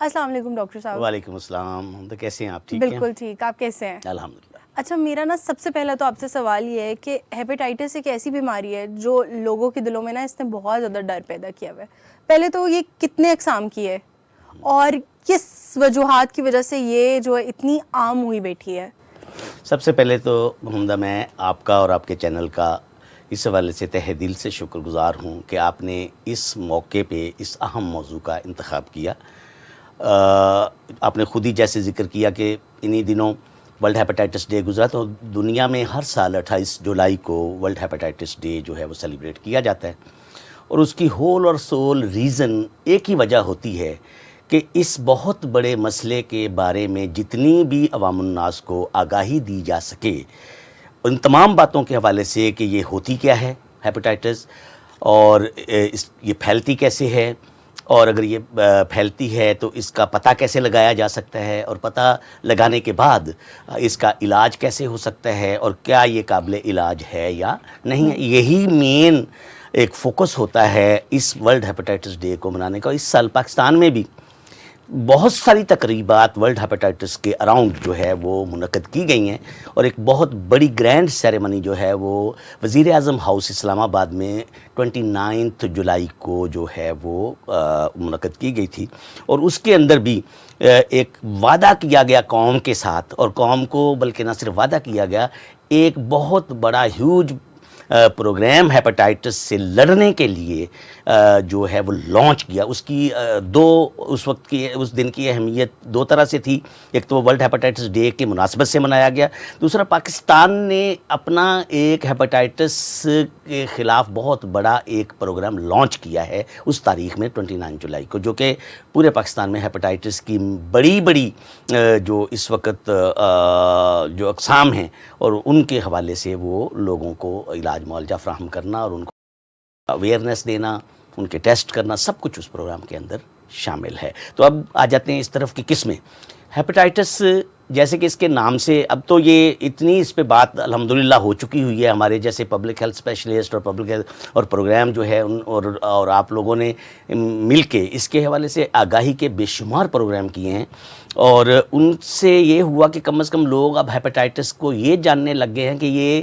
السلام علیکم ڈاکٹر صاحب۔ وعلیکم السلام۔ ہم تو کیسے ہیں آپ؟ ٹھیک ہیں؟ بالکل ٹھیک، آپ کیسے ہیں؟ الحمدللہ۔ اچھا، میرا نا سب سے پہلا تو آپ سے سوال یہ ہے کہ ہیپیٹائٹس ایک ایسی بیماری ہے جو لوگوں کے دلوں میں نا اس نے بہت زیادہ ڈر پیدا کیا ہوا ہے۔ پہلے تو یہ کتنے اقسام کی ہے اور کس وجوہات کی وجہ سے یہ جو ہے اتنی عام ہوئی بیٹھی ہے؟ سب سے پہلے تو حمدہ میں آپ کا اور آپ کے چینل کا اس حوالے سے تہہ دل سے شکر گزار ہوں کہ آپ نے اس موقع پہ اس اہم موضوع کا انتخاب کیا۔ آپ نے خود ہی جیسے ذکر کیا کہ انہی دنوں ورلڈ ہیپاٹائٹس ڈے گزرا، تو دنیا میں ہر سال 28 جولائی کو ورلڈ ہیپاٹائٹس ڈے جو ہے وہ سیلیبریٹ کیا جاتا ہے، اور اس کی ہول اور سول ریزن ایک ہی وجہ ہوتی ہے کہ اس بہت بڑے مسئلے کے بارے میں جتنی بھی عوام الناس کو آگاہی دی جا سکے ان تمام باتوں کے حوالے سے کہ یہ ہوتی کیا ہے ہیپاٹائٹس، اور یہ پھیلتی کیسے ہے، اور اگر یہ پھیلتی ہے تو اس کا پتہ کیسے لگایا جا سکتا ہے، اور پتہ لگانے کے بعد اس کا علاج کیسے ہو سکتا ہے، اور کیا یہ قابل علاج ہے یا نہیں ہے۔ یہی مین ایک فوکس ہوتا ہے اس ورلڈ ہیپاٹائٹس ڈے کو منانے کا۔ اس سال پاکستان میں بھی بہت ساری تقریبات ورلڈ ہیپاٹائٹس کے اراؤنڈ جو ہے وہ منعقد کی گئی ہیں، اور ایک بہت بڑی گرینڈ سیریمنی جو ہے وہ وزیر اعظم ہاؤس اسلام آباد میں 29 جولائی کو جو ہے وہ منعقد کی گئی تھی، اور اس کے اندر بھی ایک وعدہ کیا گیا قوم کے ساتھ، اور قوم کو بلکہ نہ صرف وعدہ کیا گیا، ایک بہت بڑا ہیوج پروگرام ہیپاٹائٹس سے لڑنے کے لیے جو ہے وہ لانچ کیا۔ اس کی اس دن کی اہمیت دو طرح سے تھی، ایک تو ورلڈ ہیپاٹائٹس ڈے کے مناسبت سے منایا گیا، دوسرا پاکستان نے اپنا ایک ہیپاٹائٹس کے خلاف بہت بڑا ایک پروگرام لانچ کیا ہے اس تاریخ میں 29 جولائی کو، جو کہ پورے پاکستان میں ہیپاٹائٹس کی بڑی بڑی جو اس وقت جو اقسام ہیں اور ان کے حوالے سے وہ لوگوں کو علاج معالجہ فراہم کرنا اور ان کو اویئرنیس دینا، ان کے ٹیسٹ کرنا، سب کچھ اس پروگرام کے اندر شامل ہے۔ تو اب آ جاتے ہیں اس طرف کی قسمیں۔ ہیپاٹائٹس جیسے کہ اس کے نام سے اب تو یہ اتنی اس پہ بات الحمدللہ ہو چکی ہوئی ہے، ہمارے جیسے پبلک ہیلتھ اسپیشلسٹ اور پبلک ہیلتھ اور پروگرام جو ہے اور آپ لوگوں نے مل کے اس کے حوالے سے آگاہی کے بے شمار پروگرام کیے ہیں، اور ان سے یہ ہوا کہ کم از کم لوگ اب ہیپاٹائٹس کو یہ جاننے لگ گئے ہیں کہ یہ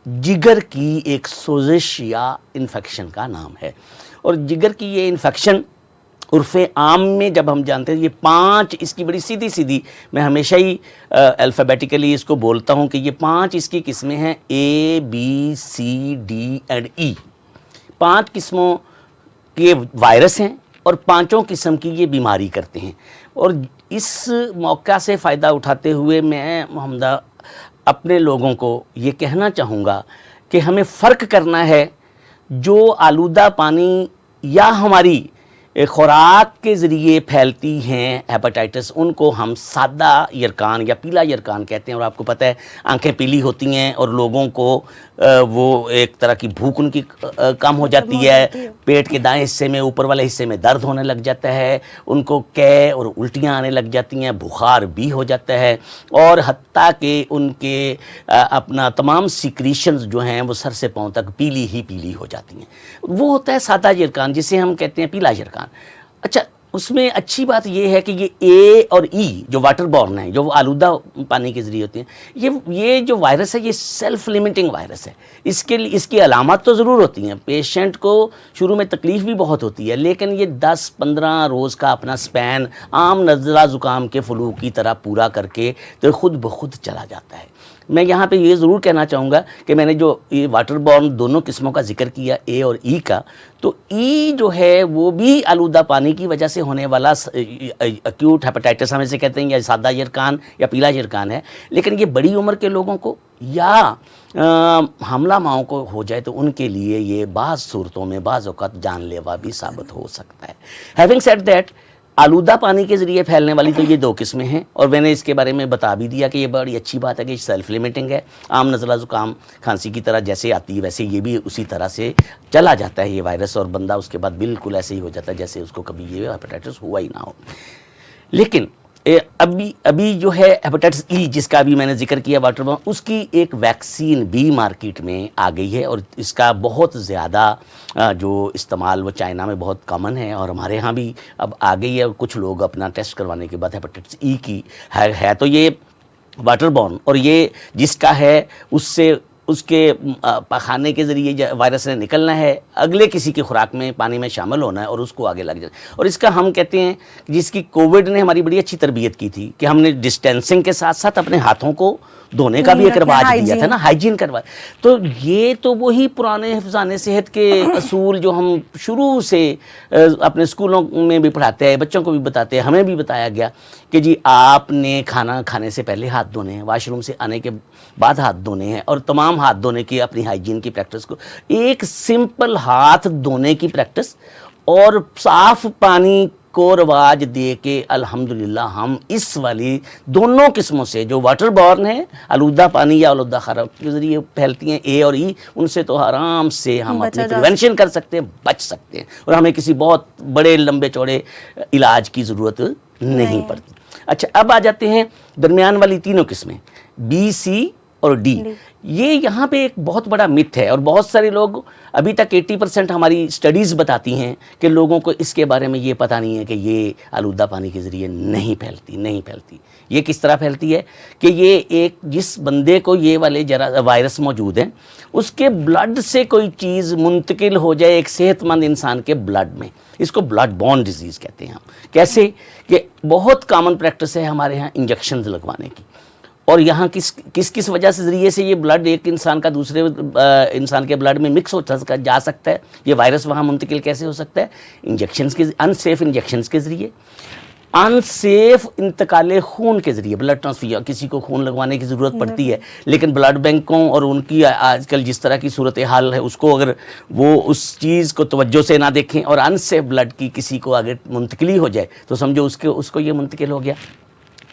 جگر کی ایک سوزش یا انفیکشن کا نام ہے، اور جگر کی یہ انفیکشن عرف عام میں جب ہم جانتے ہیں یہ 5 اس کی بڑی سیدھی میں ہمیشہ ہی الفابیٹیکلی اس کو بولتا ہوں کہ یہ 5 اس کی قسمیں ہیں، A B C D and E۔ 5 قسموں کے وائرس ہیں اور 5 قسم کی یہ بیماری کرتے ہیں، اور اس موقع سے فائدہ اٹھاتے ہوئے میں حمدہ اپنے لوگوں کو یہ کہنا چاہوں گا کہ ہمیں فرق کرنا ہے جو آلودہ پانی یا ہماری خوراک کے ذریعے پھیلتی ہیں ہیپاٹائٹس، ان کو ہم سادہ یرکان یا پیلا یرکان کہتے ہیں، اور آپ کو پتہ ہے آنکھیں پیلی ہوتی ہیں اور لوگوں کو وہ ایک طرح کی بھوک ان کی کم ہو جاتی ہے، پیٹ کے دائیں حصے میں اوپر والے حصے میں درد ہونے لگ جاتا ہے، ان کو قے اور الٹیاں آنے لگ جاتی ہیں، بخار بھی ہو جاتا ہے، اور حتیٰ کہ ان کے اپنا تمام سیکریشنز جو ہیں وہ سر سے پاؤں تک پیلی ہی پیلی ہو جاتی ہیں۔ وہ ہوتا ہے سادہ یرکان جسے ہم کہتے ہیں پیلا یرکان۔ اچھا، اس میں اچھی بات یہ ہے کہ یہ اے اور ای جو واٹر بورن ہیں، جو آلودہ پانی کے ذریعے ہوتے ہیں، یہ جو وائرس ہے یہ سیلف لیمٹنگ وائرس ہے۔ اس کی علامات تو ضرور ہوتی ہیں، پیشنٹ کو شروع میں تکلیف بھی بہت ہوتی ہے، لیکن یہ 10-15 روز کا اپنا سپین عام نزلہ زکام کے فلو کی طرح پورا کر کے تو خود بخود چلا جاتا ہے۔ میں یہاں پہ یہ ضرور کہنا چاہوں گا کہ میں نے جو یہ واٹر بورن دونوں قسموں کا ذکر کیا، اے اور ای کا، تو ای جو ہے وہ بھی آلودہ پانی کی وجہ سے ہونے والا ایکیوٹ ہیپاٹائٹس ہم اسے کہتے ہیں، یا سادہ یرکان یا پیلا یرکان ہے، لیکن یہ بڑی عمر کے لوگوں کو یا حاملہ ماؤں کو ہو جائے تو ان کے لیے یہ بعض صورتوں میں بعض اوقات جان لیوا بھی ثابت ہو سکتا ہے۔ ہیونگ سیڈ دیٹ، آلودہ پانی کے ذریعے پھیلنے والی تو یہ 2 قسمیں ہیں، اور میں نے اس کے بارے میں بتا بھی دیا کہ یہ بڑی اچھی بات ہے کہ سیلف لیمٹنگ ہے، عام نزلہ زکام کھانسی کی طرح جیسے آتی ہے ویسے یہ بھی اسی طرح سے چلا جاتا ہے یہ وائرس، اور بندہ اس کے بعد بالکل ایسے ہی ہو جاتا ہے جیسے اس کو کبھی یہ ہیپاٹائٹس ہوا ہی نہ ہو۔ لیکن ابھی جو ہے ہیپاٹائٹس ای جس کا ابھی میں نے ذکر کیا واٹر بورن، اس کی ایک ویکسین بھی مارکیٹ میں آ گئی ہے، اور اس کا بہت زیادہ جو استعمال وہ چائنا میں بہت کامن ہے، اور ہمارے یہاں بھی اب آ گئی ہے، اور کچھ لوگ اپنا ٹیسٹ کروانے کے بعد ہیپاٹائٹس ای کی ہے تو یہ واٹر بورن، اور یہ جس کا ہے اس کے پخانے کے ذریعے وائرس نے نکلنا ہے، اگلے کسی کی خوراک میں پانی میں شامل ہونا ہے اور اس کو آگے لگ جانا ہے۔ اور اس کا ہم کہتے ہیں جس کی کووڈ نے ہماری بڑی اچھی تربیت کی تھی کہ ہم نے ڈسٹینسنگ کے ساتھ ساتھ اپنے ہاتھوں کو دھونے کا بھی ایک رواج دیا تھا نا، ہائیجین کروا، تو یہ تو وہی پرانے حفظان صحت کے اصول جو ہم شروع سے اپنے اسکولوں میں بھی پڑھاتے ہیں، بچوں کو بھی بتاتے ہیں، ہمیں بھی بتایا گیا کہ جی آپ نے کھانا کھانے سے پہلے ہاتھ دھونے ہیں، واش روم سے آنے کے بعد ہاتھ دھونے ہیں، اور تمام ہاتھ دھونے کی اپنی ہائیجین کی پریکٹس کو، ایک سمپل ہاتھ دھونے کی پریکٹس اور صاف پانی کو رواج دے کے الحمدللہ ہم اس والی دونوں قسموں سے جو واٹر بورن ہے، آلودہ پانی یا آلودہ خوراک کے ذریعے پھیلتی ہیں اے اور ای، ان سے تو آرام سے ہم اپنی پریونشن کر سکتے ہیں، بچ سکتے ہیں، اور ہمیں کسی بہت بڑے لمبے چوڑے علاج کی ضرورت نہیں پڑتی۔ اچھا، اب آ جاتے ہیں درمیان والی تینوں قسمیں، بی، سی اور ڈی۔ یہ یہاں پہ ایک بہت بڑا مت ہے، اور بہت سارے لوگ ابھی تک 80% ہماری اسٹڈیز بتاتی ہیں کہ لوگوں کو اس کے بارے میں یہ پتہ نہیں ہے کہ یہ آلودہ پانی کے ذریعے نہیں پھیلتی۔ یہ کس طرح پھیلتی ہے کہ یہ ایک جس بندے کو یہ والے وائرس موجود ہیں، اس کے بلڈ سے کوئی چیز منتقل ہو جائے ایک صحت مند انسان کے بلڈ میں، اس کو بلڈ بورن ڈیزیز کہتے ہیں ہم۔ کیسے کہ بہت کامن پریکٹس ہے ہمارے ہاں انجیکشنز لگوانے کی، اور یہاں کس وجہ سے ذریعے سے یہ بلڈ ایک انسان کا دوسرے انسان کے بلڈ میں مکس ہو جا سکتا ہے، یہ وائرس وہاں منتقل کیسے ہو سکتا ہے؟ انجیکشنز کے ان سیف انجیکشنز کے ذریعے، ان سیف انتقال خون کے ذریعے، بلڈ ٹرانسفیوژن، کسی کو خون لگوانے کی ضرورت پڑتی ہے لیکن بلڈ بینکوں اور ان کی آج کل جس طرح کی صورتحال ہے، اس کو اگر وہ اس چیز کو توجہ سے نہ دیکھیں اور ان سیف بلڈ کی کسی کو آگے منتقلی ہو جائے تو سمجھو اس کو یہ منتقل ہو گیا۔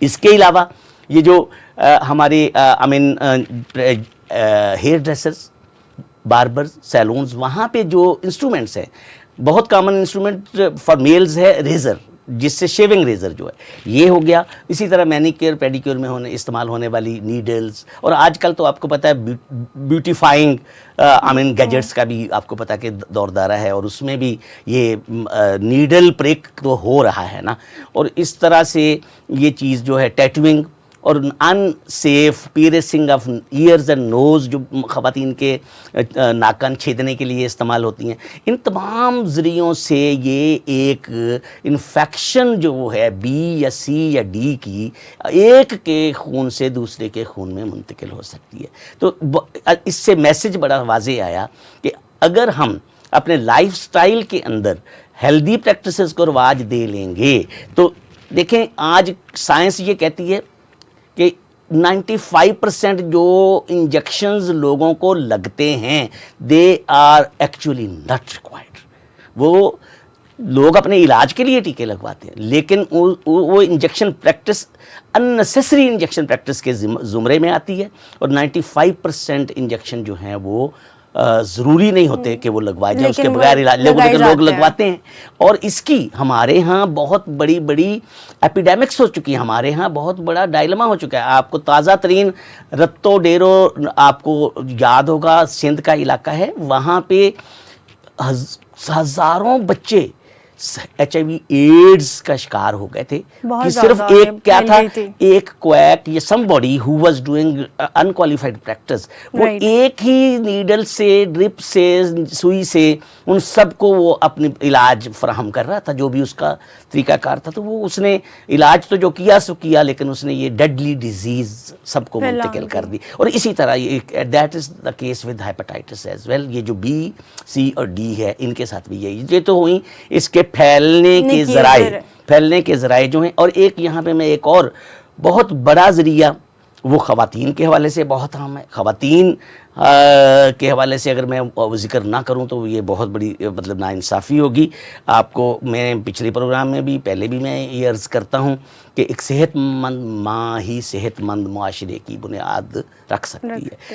اس کے علاوہ یہ جو ہمارے ہیئر ڈریسرز، باربرز، سیلونز، وہاں پہ جو انسٹرومنٹس ہیں، بہت کامن انسٹرومنٹ فار میلز ہے ریزر، جس سے شیونگ ریزر جو ہے یہ ہو گیا۔ اسی طرح مینیکیئر پیڈیکیئر میں استعمال ہونے والی نیڈلز، اور آج کل تو آپ کو پتہ ہے بیوٹیفائنگ گیجٹس کا بھی آپ کو پتہ کہ دور دارہ ہے، اور اس میں بھی یہ نیڈل پریک تو ہو رہا ہے نا، اور اس طرح سے یہ چیز جو ہے ٹیٹوئنگ اور unsafe piercing of ears and nose جو خواتین کے ناکن چھیدنے کے لیے استعمال ہوتی ہیں، ان تمام ذریعوں سے یہ ایک انفیکشن جو ہے بی یا سی یا ڈی کی ایک کے خون سے دوسرے کے خون میں منتقل ہو سکتی ہے۔ تو اس سے میسج بڑا واضح آیا کہ اگر ہم اپنے لائف سٹائل کے اندر ہیلدی پریکٹسز کو رواج دے لیں گے تو دیکھیں آج سائنس یہ کہتی ہے کہ 95% جو انجیکشنز لوگوں کو لگتے ہیں they are actually not required, وہ لوگ اپنے علاج کے لیے ٹیکے لگواتے ہیں، لیکن وہ injection practice unnecessary injection practice کے زمرے میں آتی ہے، اور 95% انجیکشن جو ہیں وہ ضروری نہیں ہوتے کہ وہ لگوائے جائیں، اس کے بغیر علاج لوگ لگواتے ہیں۔ اور اس کی ہمارے ہاں بہت بڑی ایپیڈیمکس ہو چکی ہے، ہمارے ہاں بہت بڑا ڈائلما ہو چکا ہے۔ آپ کو تازہ ترین رتو ڈیرو آپ کو یاد ہوگا، سندھ کا علاقہ ہے، وہاں پہ ہزاروں بچے HIV ایڈز کا شکار ہو گئے تھے کہ صرف ایک کیا تھا، ایک کویک یا some body who was doing unqualified practice, وہ ایک ہی نیڈل سے ڈرپ سے سوئی سے ان سب کو وہ اپنی علاج فراہم کر رہا تھا، جو بھی اس کا طریقہ کار تھا۔ تو وہ اس نے علاج تو جو کیا سو کیا، لیکن اس نے یہ ڈیڈلی ڈیزیز سب کو منتقل کر دی۔ اور اسی طرح that is the case with hepatitis as well. یہ جو بی، سی اور ڈی ہے ان کے ساتھ بھی یہ تو ہوئی اس کے پھیلنے کے ذرائع جو ہیں۔ اور ایک یہاں پہ میں ایک اور بہت بڑا ذریعہ وہ خواتین کے حوالے سے بہت عام ہے۔ خواتین کے حوالے سے اگر میں ذکر نہ کروں تو یہ بہت بڑی مطلب ناانصافی ہوگی آپ کو۔ میں پچھلے پروگرام میں بھی پہلے بھی میں یہ عرض کرتا ہوں کہ ایک صحت مند ماں ہی صحت مند معاشرے کی بنیاد رکھ سکتی ہے۔